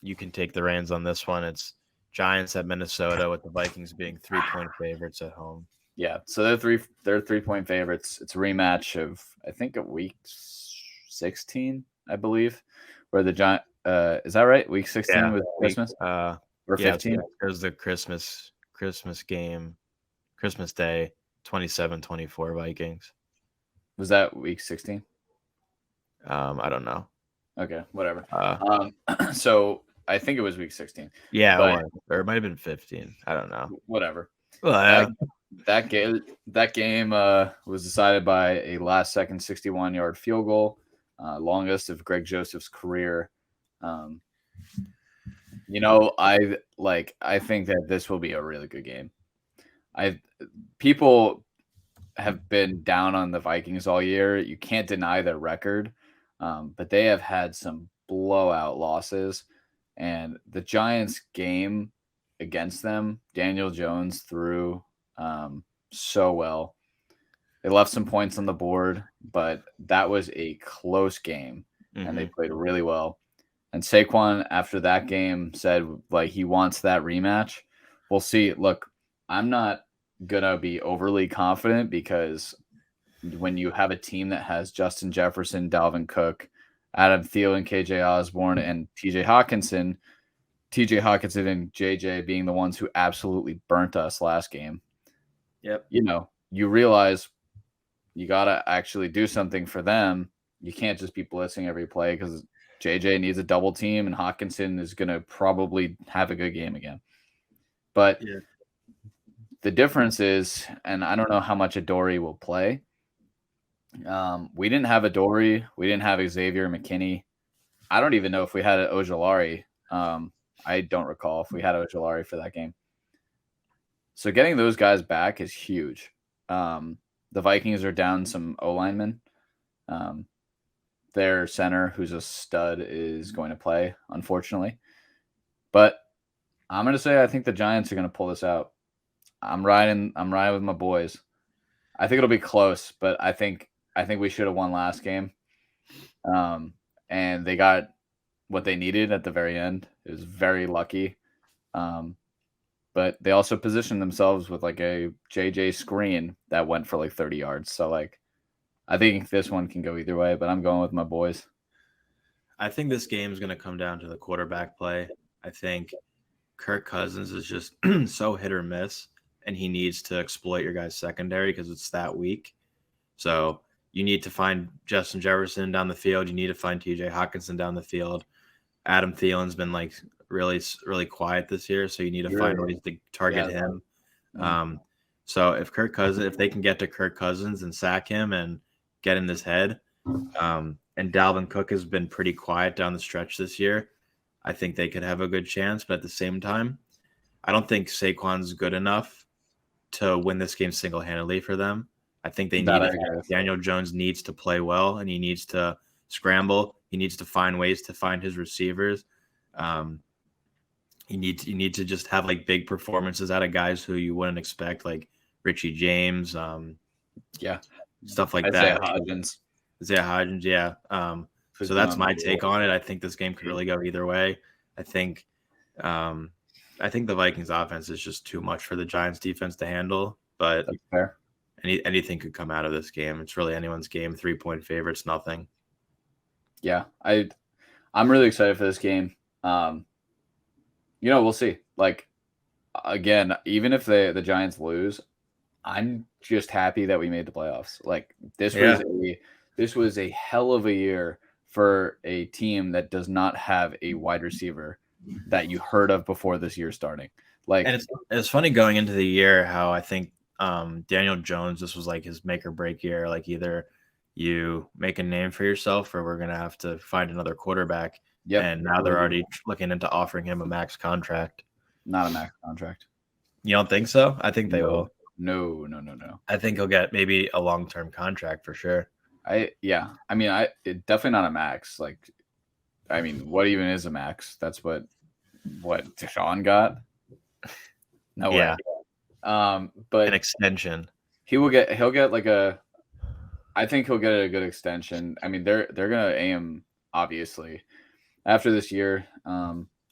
Speaker 2: you can take the reins on this one. It's Giants at Minnesota with the Vikings being 3-point favorites at home.
Speaker 1: Yeah, so they're 3-point favorites. It's a rematch of I think of week 16, I believe, where the Giant is that right? Week 16 with Christmas or 15?
Speaker 2: Yeah, it was the Christmas game, Christmas Day, 27-24 Vikings.
Speaker 1: Was that week 16?
Speaker 2: I don't know.
Speaker 1: Okay, whatever. So I think it was week 16.
Speaker 2: Yeah, or it might have been 15. I don't know.
Speaker 1: Whatever.
Speaker 2: Well,
Speaker 1: That game was decided by a last-second 61-yard field goal, longest of Greg Joseph's career. Um, I think that this will be a really good game. People have been down on the Vikings all year. You can't deny their record, but they have had some blowout losses. And the Giants game against them, Daniel Jones threw so well. They left some points on the board, but that was a close game, and they played really well. And Saquon, after that game, said like he wants that rematch. We'll see. Look, I'm not gonna be overly confident because when you have a team that has Justin Jefferson, Dalvin Cook, Adam Thielen, KJ Osborne, and TJ Hawkinson and JJ being the ones who absolutely burnt us last game.
Speaker 2: Yep.
Speaker 1: You realize you got to actually do something for them. You can't just be blitzing every play because JJ needs a double team and Hawkinson is going to probably have a good game again. But the difference is, and I don't know how much Adoree will play. We didn't have Adoree. We didn't have Xavier McKinney. I don't even know if we had Ojulari. I don't recall if we had Ojulari for that game. So getting those guys back is huge. The Vikings are down some O-linemen. Their center, who's a stud, is going to play, unfortunately. But I'm going to say I think the Giants are going to pull this out. I'm riding with my boys. I think it'll be close, but I think we should have won last game. And they got what they needed at the very end. It was very lucky. But they also positioned themselves with like a JJ screen that went for like 30 yards. So like I think this one can go either way, but I'm going with my boys.
Speaker 2: I think this game is going to come down to the quarterback play. I think Kirk Cousins is just so hit or miss, and he needs to exploit your guys' secondary because it's that weak. So you need to find Justin Jefferson down the field. You need to find TJ Hawkinson down the field. Adam Thielen's been like really, really quiet this year, so you need to find ways to target him. So if they can get to Kirk Cousins and sack him and get in his head, and Dalvin Cook has been pretty quiet down the stretch this year, I think they could have a good chance. But at the same time, I don't think Saquon's good enough to win this game single-handedly for them. I think Daniel Jones needs to play well, and he needs to scramble. He needs to find ways to find his receivers. You need to just have like big performances out of guys who you wouldn't expect, like Richie James, stuff like that. Isaiah Hodgins, yeah. So that's my take on it. I think this game could really go either way. I think the Vikings offense is just too much for the Giants defense to handle, but
Speaker 1: that's fair.
Speaker 2: Anything could come out of this game. It's really anyone's game. 3-point favorites, nothing.
Speaker 1: Yeah, I'm really excited for this game. We'll see. Like, again, even if the Giants lose, I'm just happy that we made the playoffs. Like, this was a hell of a year for a team that does not have a wide receiver that you heard of before this year starting. Like,
Speaker 2: and it's funny going into the year how I think Daniel Jones, this was like his make or break year. Like, either you make a name for yourself or we're going to have to find another quarterback. Yep. And now they're already looking into offering him a max contract.
Speaker 1: Not a max contract.
Speaker 2: You don't think so? I think they will.
Speaker 1: No.
Speaker 2: I think he'll get maybe a long-term contract for sure.
Speaker 1: Definitely not a max. Like, I mean, what even is a max? That's what Deshaun got. No way. But
Speaker 2: an extension.
Speaker 1: He'll get like I think he'll get a good extension. I mean, they're gonna aim obviously after this year,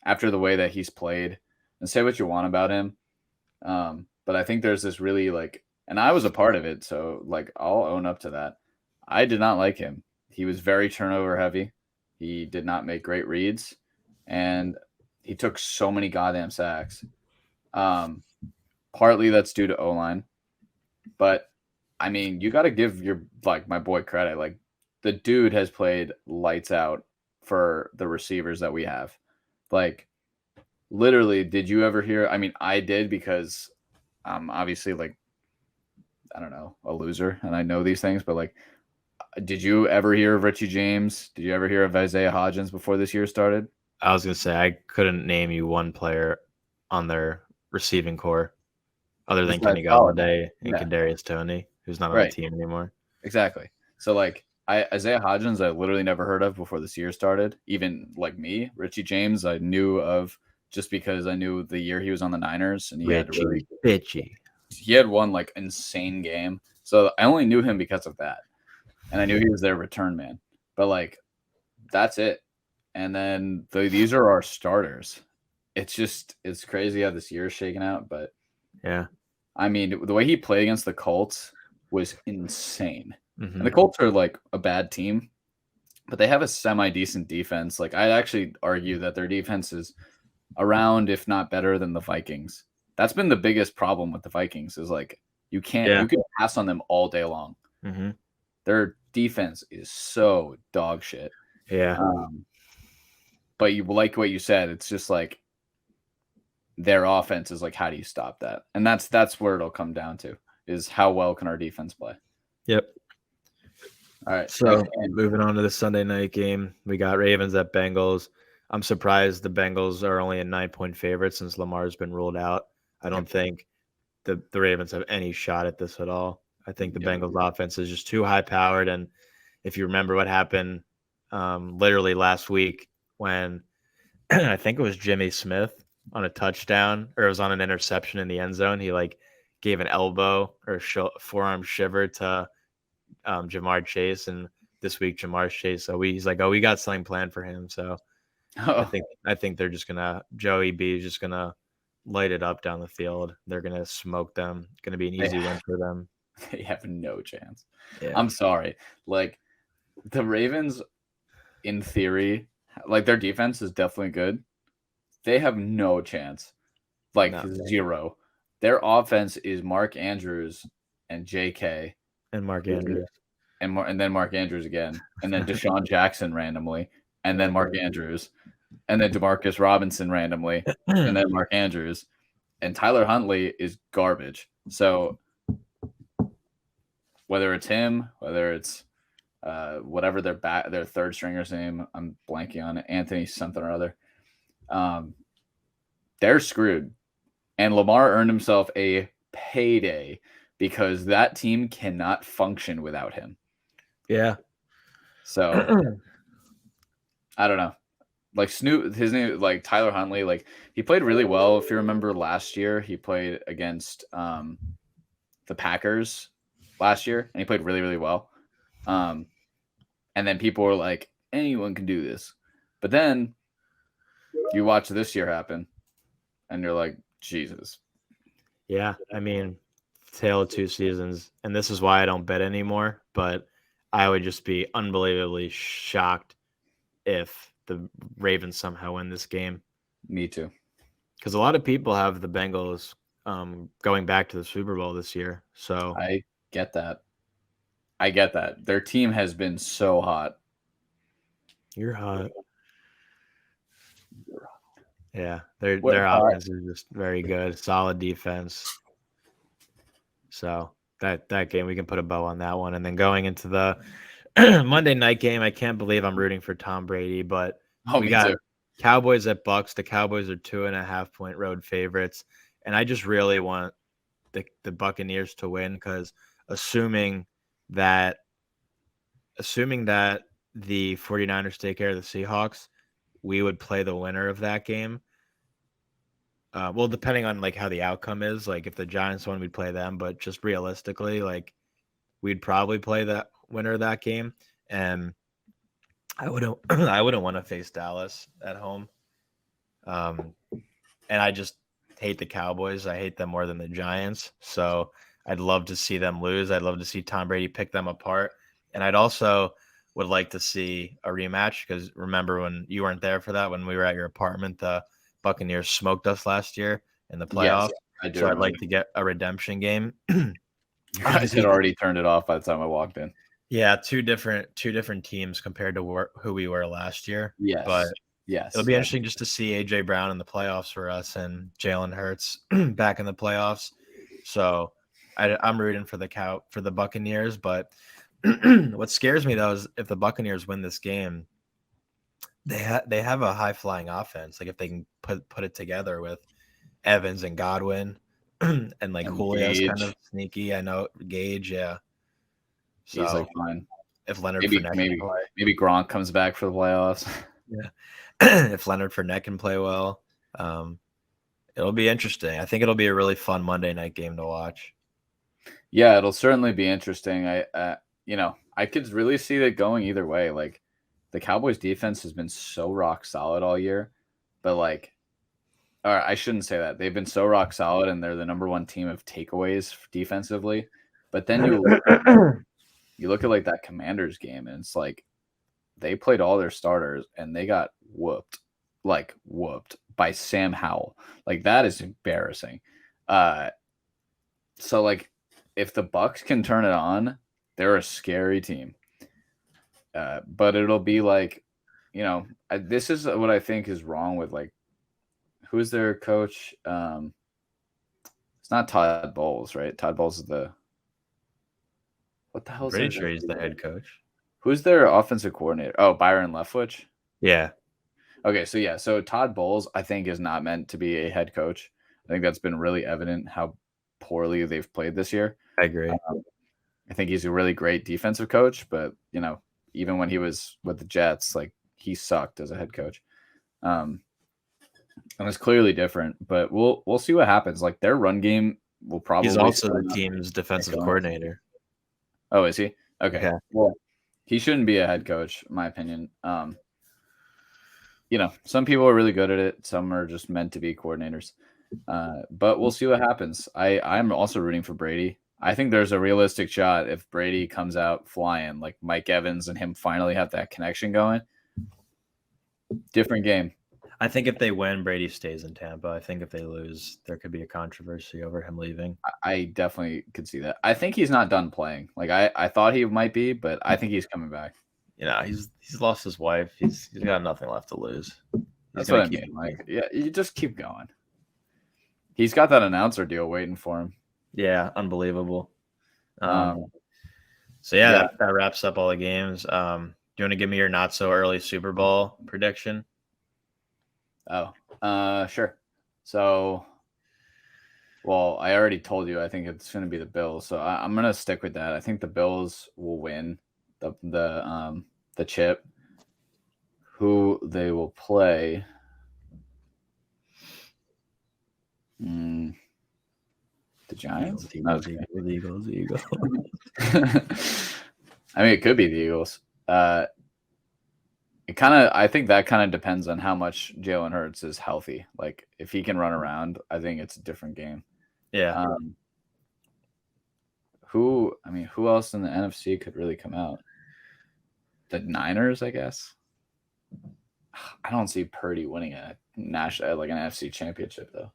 Speaker 1: after the way that he's played, and say what you want about him. But I think there's this really and I was a part of it, so like I'll own up to that. I did not like him. He was very turnover heavy. He did not make great reads, and he took so many goddamn sacks. Partly that's due to O-line, but I mean, you got to give my boy credit. Like, the dude has played lights out for the receivers that we have. Like, literally, did you ever hear? I mean, I did because obviously, like, I don't know, a loser, and I know these things, but like, did you ever hear of Richie James? Did you ever hear of Isaiah Hodgins before this year started?
Speaker 2: I was gonna say I couldn't name you one player on their receiving core other than
Speaker 1: Besides
Speaker 2: Kenny
Speaker 1: Golladay.
Speaker 2: Galladay and
Speaker 1: Yeah,
Speaker 2: Kadarius Toney, who's not on the
Speaker 1: right.
Speaker 2: team anymore.
Speaker 1: Exactly. So like Isaiah Hodgins, I literally never heard of before this year started. Even like me, Richie James, I knew of just because I knew the year he was on the Niners and he had really
Speaker 2: Bitchy.
Speaker 1: he had one like insane game. So I only knew him because of that. And I knew he was their return man. But like that's it. And then these are our starters. It's crazy how this year is shaking out, but
Speaker 2: Yeah.
Speaker 1: I mean, the way he played against the Colts was insane.
Speaker 2: Mm-hmm.
Speaker 1: And the Colts are like a bad team, but they have a semi-decent defense. Like I'd actually argue that their defense is around, if not better than the Vikings. That's been the biggest problem with the Vikings is like you can pass on them all day long.
Speaker 2: Mm-hmm.
Speaker 1: Their defense is so dog shit.
Speaker 2: Yeah.
Speaker 1: But you like what you said. It's just like their offense is like, how do you stop that? And that's where it'll come down to is how well can our defense play?
Speaker 2: Yep.
Speaker 1: All right.
Speaker 2: So moving on to the Sunday night game, we got Ravens at Bengals. I'm surprised the Bengals are only a 9-point favorite since Lamar's been ruled out. I don't think the Ravens have any shot at this at all. I think the Bengals offense is just too high powered. And if you remember what happened literally last week when I think it was Jimmy Smith on a touchdown or it was on an interception in the end zone, he like gave an elbow or forearm shiver to Jamar Chase, and this week Jamar Chase. So he's like, oh, we got something planned for him. So I think they're just gonna Joey B is just gonna light it up down the field. They're gonna smoke them. Gonna be an easy win for them.
Speaker 1: They have no chance.
Speaker 2: Yeah.
Speaker 1: I'm sorry. Like the Ravens, in theory, like their defense is definitely good. They have no chance. Like zero. Their offense is Mark Andrews and JK.
Speaker 2: And Mark Andrews.
Speaker 1: And then Mark Andrews again. And then Deshaun Jackson randomly. And then Mark Andrews. And then Demarcus Robinson randomly. And then Mark Andrews. And Tyler Huntley is garbage. So whether it's him, whether it's whatever their third stringer's name, I'm blanking on it, Anthony something or other, they're screwed. And Lamar earned himself a payday because that team cannot function without him.
Speaker 2: Yeah.
Speaker 1: So I don't know. Like Snoop, his name, like Tyler Huntley, like he played really well. If you remember last year, he played against the Packers last year, and he played really, really well. And then people were like, anyone can do this. But then you watch this year happen, and you're like, Jesus.
Speaker 2: Yeah, I mean, tale of two seasons, and this is why I don't bet anymore. But I would just be unbelievably shocked if the Ravens somehow win this game.
Speaker 1: Me too.
Speaker 2: Because a lot of people have the Bengals going back to the Super Bowl this year. So
Speaker 1: I get that. Their team has been so hot.
Speaker 2: You're hot. Yeah, their offense is just very good, solid defense. So that game, we can put a bow on that one. And then going into the Monday night game, I can't believe I'm rooting for Tom Brady, but we got Cowboys at Bucks. The Cowboys are 2.5-point road favorites, and I just really want the Buccaneers to win because assuming that the 49ers take care of the Seahawks, we would play the winner of that game. Well, depending on like how the outcome is, like if the Giants won, we'd play them, but just realistically, like we'd probably play the winner of that game. And I wouldn't want to face Dallas at home. And I just hate the Cowboys. I hate them more than the Giants. So I'd love to see them lose. I'd love to see Tom Brady pick them apart. And I'd also would like to see a rematch because remember when you weren't there for that, when we were at your apartment, the Buccaneers smoked us last year in the playoffs. Yes, I do. So I'd like to get a redemption game.
Speaker 1: You guys had already turned it off by the time I walked in.
Speaker 2: Yeah, two different teams compared to who we were last year.
Speaker 1: Yes,
Speaker 2: but
Speaker 1: yes,
Speaker 2: it'll be interesting just to see AJ Brown in the playoffs for us and Jalen Hurts back in the playoffs. So I'm rooting for the Buccaneers, but what scares me though is if the Buccaneers win this game, they have a high flying offense. Like if they can put it together with Evans and Godwin, and like
Speaker 1: And
Speaker 2: Julio's kind
Speaker 1: Gage,
Speaker 2: of sneaky. I know Gage, yeah.
Speaker 1: he's
Speaker 2: So
Speaker 1: like fine.
Speaker 2: if Leonard
Speaker 1: Maybe
Speaker 2: Fournette can
Speaker 1: maybe
Speaker 2: play,
Speaker 1: maybe Gronk comes back for the playoffs.
Speaker 2: yeah, if Leonard Fournette can play well, it'll be interesting. I think it'll be a really fun Monday night game to watch.
Speaker 1: Yeah, it'll certainly be interesting. I could really see that going either way. Like the Cowboys defense has been so rock solid all year, but like, or I shouldn't say that. They've been so rock solid and they're the number one team of takeaways defensively. But then you look at like that Commanders game and it's like they played all their starters and they got whooped by Sam Howell. Like that is embarrassing. So like if the Bucks can turn it on, they're a scary team. But it'll be like, this is what I think is wrong with like who's their coach? It's not Todd Bowles, right? Todd Bowles is what the hell is
Speaker 2: Pretty sure he's the head coach.
Speaker 1: Who's their offensive coordinator? Oh, Byron Leftwich.
Speaker 2: Yeah.
Speaker 1: Okay, so Todd Bowles, I think, is not meant to be a head coach. I think that's been really evident how poorly they've played this year.
Speaker 2: I agree.
Speaker 1: I think he's a really great defensive coach, but even when he was with the Jets, like he sucked as a head coach. And it's clearly different, but we'll see what happens. Like their run game will probably.
Speaker 2: He's also the team's defensive coordinator.
Speaker 1: Oh, is he? Okay.
Speaker 2: Yeah.
Speaker 1: Well, he shouldn't be a head coach, in my opinion. Some people are really good at it. Some are just meant to be coordinators. But we'll see what happens. I'm also rooting for Brady. I think there's a realistic shot if Brady comes out flying, like Mike Evans and him finally have that connection going. Different game.
Speaker 2: I think if they win, Brady stays in Tampa. I think if they lose, there could be a controversy over him leaving.
Speaker 1: I definitely could see that. I think he's not done playing. Like I thought he might be, but I think he's coming back.
Speaker 2: He's lost his wife. He's got nothing left to lose.
Speaker 1: That's what I mean. Like, yeah, you just keep going. He's got that announcer deal waiting for him.
Speaker 2: Yeah, unbelievable. That wraps up all the games. Do you want to give me your not so early Super Bowl prediction?
Speaker 1: Oh, sure. So, well, I already told you I think it's going to be the Bills, so I'm going to stick with that. I think the Bills will win the chip. Who they will play? The Giants?
Speaker 2: Eagles.
Speaker 1: I mean, it could be the Eagles. I think that kind of depends on how much Jalen Hurts is healthy. Like if he can run around, I think it's a different game.
Speaker 2: Yeah.
Speaker 1: Who else in the NFC could really come out? The Niners, I guess. I don't see Purdy winning a national, like an NFC championship though.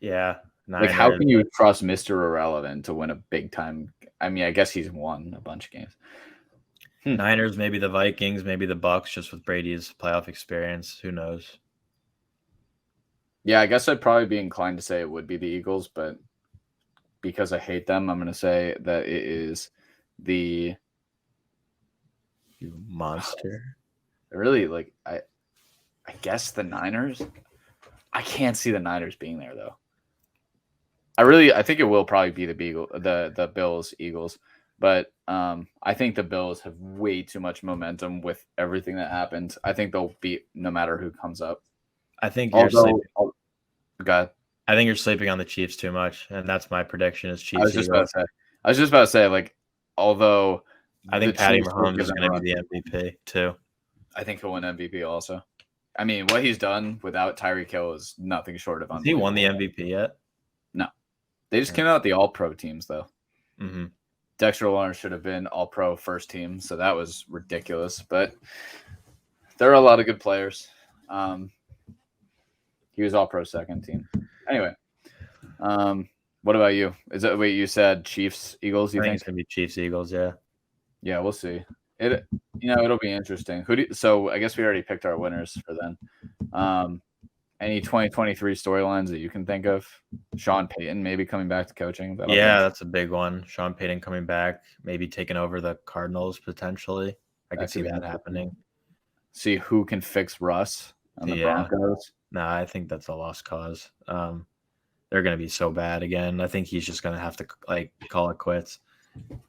Speaker 2: Yeah.
Speaker 1: Niners. Like how can you trust Mr. Irrelevant to win a big time? I mean, I guess he's won a bunch of games.
Speaker 2: Niners, maybe the Vikings, maybe the Bucks, just with Brady's playoff experience. Who knows?
Speaker 1: Yeah, I guess I'd probably be inclined to say it would be the Eagles, but because I hate them, I'm going to say that it is the
Speaker 2: you monster.
Speaker 1: Really, like I guess the Niners. I can't see the Niners being there though. I think it will probably be the Bills, Eagles. But I think the Bills have way too much momentum with everything that happened. I think they'll beat no matter who comes up.
Speaker 2: I think you're sleeping.
Speaker 1: God.
Speaker 2: I think you're sleeping on the Chiefs too much, and that's my prediction. Is Chiefs?
Speaker 1: I was just about to say, like, although
Speaker 2: I think Patty Mahomes is going to be the MVP too.
Speaker 1: I think he'll win MVP also. I mean, what he's done without Tyreek Hill is nothing short of unbelievable.
Speaker 2: Has he won the MVP yet?
Speaker 1: No, they just came out the All-Pro teams though.
Speaker 2: Mm-hmm.
Speaker 1: Dexter Lawrence should have been All-Pro first team, so that was ridiculous. But there are a lot of good players. He was All-Pro second team. Anyway, what about you? You said Chiefs, Eagles? You think
Speaker 2: it's gonna be Chiefs, Eagles? Yeah.
Speaker 1: Yeah, we'll see. It'll be interesting. So I guess we already picked our winners for then. Any 2023 storylines that you can think of? Sean Payton maybe coming back to coaching.
Speaker 2: Yeah, that's a big one. Sean Payton coming back, maybe taking over the Cardinals potentially. I could see that happening.
Speaker 1: See who can fix Russ on the Broncos.
Speaker 2: No, I think that's a lost cause. They're going to be so bad again. I think he's just going to have to call it quits.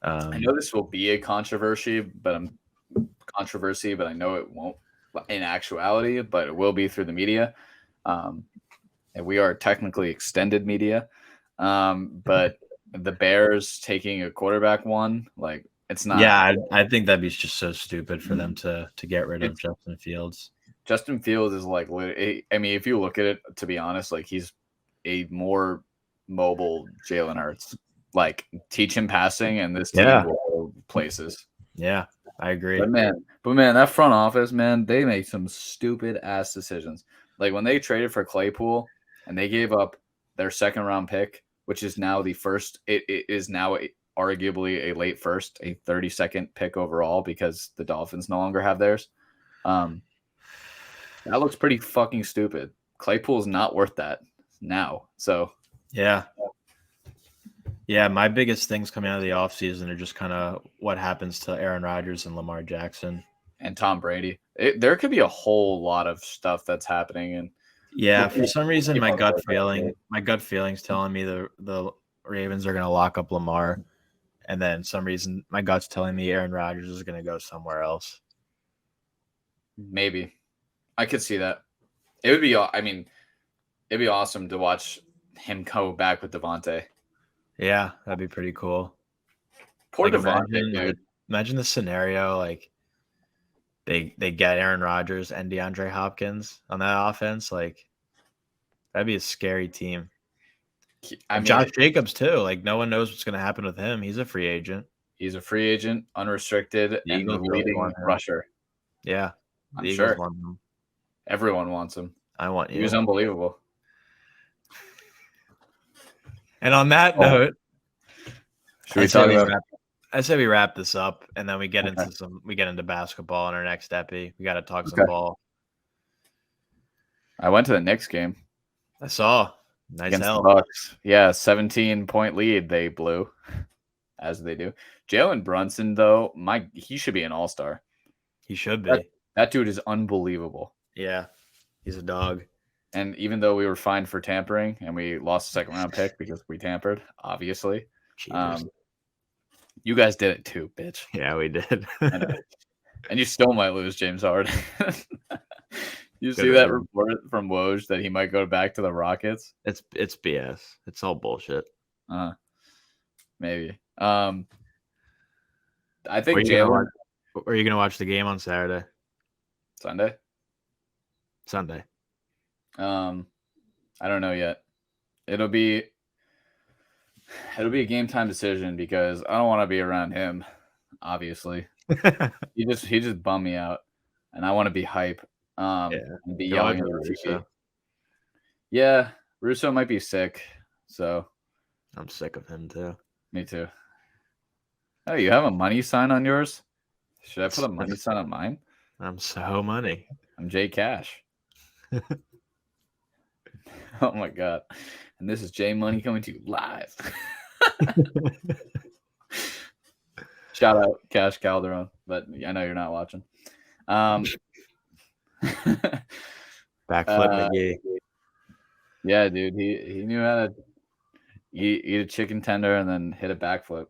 Speaker 1: I know this will be a controversy, but I know it won't in actuality, but it will be through the media. And we are technically extended media. But the Bears taking a quarterback one, like it's not.
Speaker 2: Yeah, I think that'd be just so stupid for them to get rid of Justin Fields.
Speaker 1: Justin Fields is like, I mean, if you look at it, to be honest, like he's a more mobile Jalen Hurts. Like teach him passing, and this team will go places.
Speaker 2: Yeah, I agree.
Speaker 1: But man, that front office, man, they make some stupid ass decisions. Like when they traded for Claypool and they gave up their second round pick, which is now the first. It is now arguably a late first, a 32nd pick overall because the Dolphins no longer have theirs. That looks pretty fucking stupid. Claypool's not worth that now. So
Speaker 2: yeah. My biggest things coming out of the offseason are just kind of what happens to Aaron Rodgers and Lamar Jackson
Speaker 1: and Tom Brady. There could be a whole lot of stuff that's happening, and
Speaker 2: for some reason, my gut feeling's telling me the Ravens are going to lock up Lamar, and then some reason my gut's telling me Aaron Rodgers is going to go somewhere else.
Speaker 1: Maybe I could see that. It would be. I mean, it'd be awesome to watch him go back with Devontae.
Speaker 2: Yeah, that'd be pretty cool.
Speaker 1: Poor Devontae.
Speaker 2: Imagine the scenario like they get Aaron Rodgers and DeAndre Hopkins on that offense. Like that'd be a scary team. I mean, Josh Jacobs too. Like no one knows what's going to happen with him. He's a free agent.
Speaker 1: He's a free agent, unrestricted, and the leading rusher.
Speaker 2: Yeah,
Speaker 1: I'm sure. Want him. Everyone wants him.
Speaker 2: I want you.
Speaker 1: He was unbelievable.
Speaker 2: And on that note,
Speaker 1: should we talk about?
Speaker 2: I say we wrap this up, and then we get into basketball in our next epi. We got to talk some ball.
Speaker 1: I went to the Knicks game.
Speaker 2: I saw. Nice
Speaker 1: against
Speaker 2: hell.
Speaker 1: The Bucks. Yeah, 17-point lead they blew, as they do. Jalen Brunson, though, he should be an all-star.
Speaker 2: He should be.
Speaker 1: That dude is unbelievable.
Speaker 2: Yeah, he's a dog.
Speaker 1: And even though we were fined for tampering and we lost a second-round pick because we tampered, obviously, you guys did it too, bitch.
Speaker 2: Yeah, we did.
Speaker 1: And you still might lose James Harden. You see that report from Woj that he might go back to the Rockets?
Speaker 2: It's BS. It's all bullshit.
Speaker 1: Maybe. I think Jalen.
Speaker 2: Are you gonna watch the game on Saturday?
Speaker 1: Sunday. I don't know yet. It'll be a game time decision because I don't want to be around him. Obviously, he just bummed me out, and I want to be hype. And be yelling at Russo. Yeah, Russo might be sick, so
Speaker 2: I'm sick of him too.
Speaker 1: Me too. Oh, you have a money sign on yours? Should I put a money sign on mine?
Speaker 2: I'm so money.
Speaker 1: I'm Jay Cash. Oh my god! And this is Jay Money coming to you live. Shout out Cash Calderon, but I know you're not watching.
Speaker 2: Backflip McGee.
Speaker 1: Yeah, dude. He knew how to eat a chicken tender and then hit a backflip.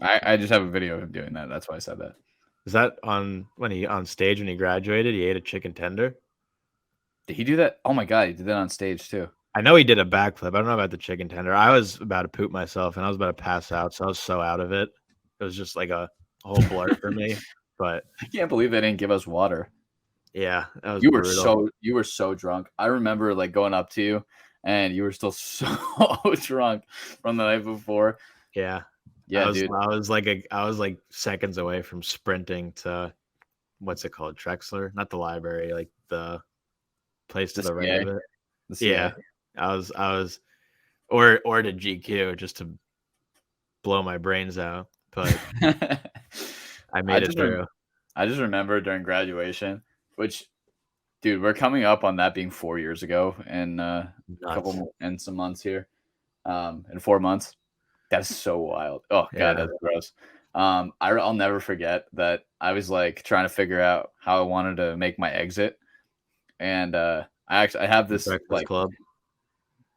Speaker 1: I just have a video of him doing that. That's why I said that.
Speaker 2: Is that on stage when he graduated? He ate a chicken tender.
Speaker 1: Did he do that? Oh my god, he did that on stage too.
Speaker 2: I know he did a backflip. I don't know about the chicken tender. I was about to poop myself and I was about to pass out, so I was so out of it. It was just like a whole blur for me. But
Speaker 1: I can't believe they didn't give us water.
Speaker 2: Yeah, that was
Speaker 1: you were so drunk. I remember like going up to you and you were still so drunk from the night before.
Speaker 2: Yeah.
Speaker 1: Yeah,
Speaker 2: dude. I was like seconds away from sprinting to what's it called? Drexler? Not the library, like the place to the right of it. Yeah. I was or to GQ just to blow my brains out. But I made it through.
Speaker 1: I just remember during graduation, which Dude, we're coming up on that being 4 years ago and
Speaker 2: Nuts.
Speaker 1: and some months here. In 4 months. That's so wild. Oh god,
Speaker 2: Yeah.
Speaker 1: that's gross. I'll never forget that I was like trying to figure out how I wanted to make my exit. And I have this
Speaker 2: Breakfast
Speaker 1: like
Speaker 2: Club.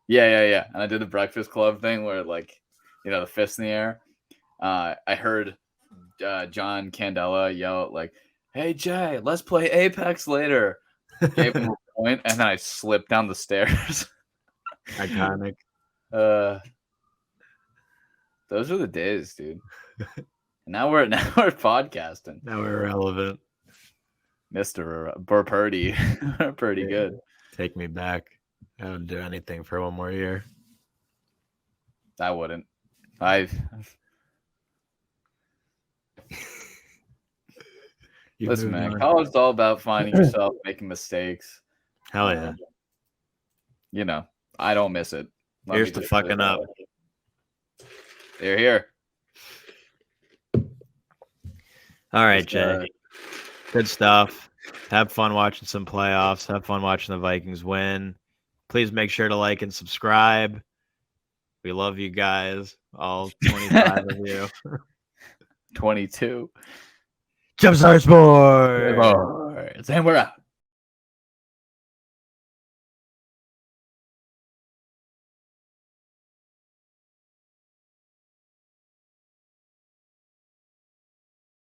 Speaker 1: Yeah. And I did the Breakfast Club thing where like, the fist in the air. I heard John Candela yell like, "Hey Jay, let's play Apex later." Gave him a point, and then I slipped down the stairs.
Speaker 2: Iconic.
Speaker 1: Those are the days, dude. now we're podcasting.
Speaker 2: Now we're irrelevant.
Speaker 1: Mr. Purdy. Pretty good.
Speaker 2: Take me back. I don't do anything for one more year.
Speaker 1: I wouldn't. Listen, man, college is all about finding yourself, making mistakes.
Speaker 2: Hell yeah.
Speaker 1: I don't miss it.
Speaker 2: Here's to fucking up.
Speaker 1: They're here.
Speaker 2: All right, Jay. Good stuff. Have fun watching some playoffs. Have fun watching the Vikings win. Please make sure to like and subscribe. We love you guys, all 25 of you.
Speaker 1: 22.
Speaker 2: JumpStart Sports.
Speaker 1: And we're out.